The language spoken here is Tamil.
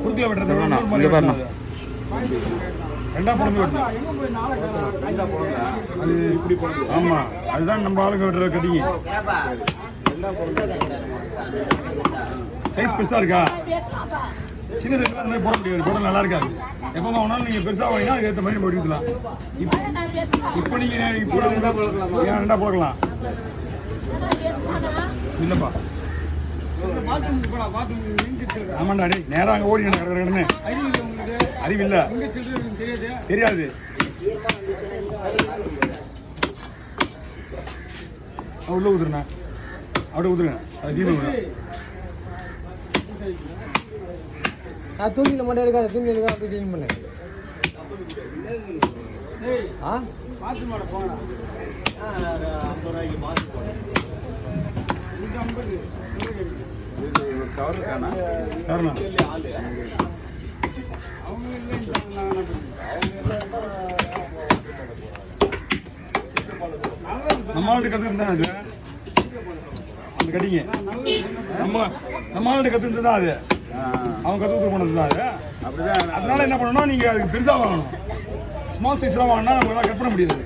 குறுக்கில் வெட்டுறது ரெண்டா பொண்ணு வெட்டு அது இப்படி ஆமா அதுதான் நம்ம ஆளுங்க வெட்டுற கட்டிங்க சைஸ் பெருசா இருக்கா சின்னது அந்த மாதிரி போட முடியாது போட நல்லா இருக்காது எப்போ வேணாலும் நீங்கள் பெருசாக வாங்கினா அதுக்கு ஏற்ற மாதிரி போட்டுக்கலாம் இப்போ நீங்கள் இப்போ ரெண்டா போடலாம் இல்லைப்பா ஆமாண்டா டே நேராக அங்கே ஓடி கிடக்குறேன்னு அறிவு இல்லை தெரியாது உள்ள ஊத்துறேண்ணா அப்படியே ஊத்துருங்க அது தீர்வு தூக்கில மட்டும் இருக்காது தூக்கி இருக்கா அப்படி க்ளீன் பண்ணு ஆ பாத்து மாட போங்க 50 ரூபாய்க்கு பாத்து போங்க இது 50 இது ஒரு கவர் காணா காரணம் அவங்க இல்ல நம்மள்ட்ட கற்றுருந்தேன் அது அந்த கட்டிங்க நம்மள்ட்ட கற்றுருந்து தான் அது அவங்க கற்றுக்கு போனது தான் அது அப்படிதான் அதனால என்ன பண்ணணும் நீங்கள் அதுக்கு பெருசாக வாங்கணும் ஸ்மால் சைஸ்லாம் வாங்கினா நம்மளால் கட் பண்ண முடியாது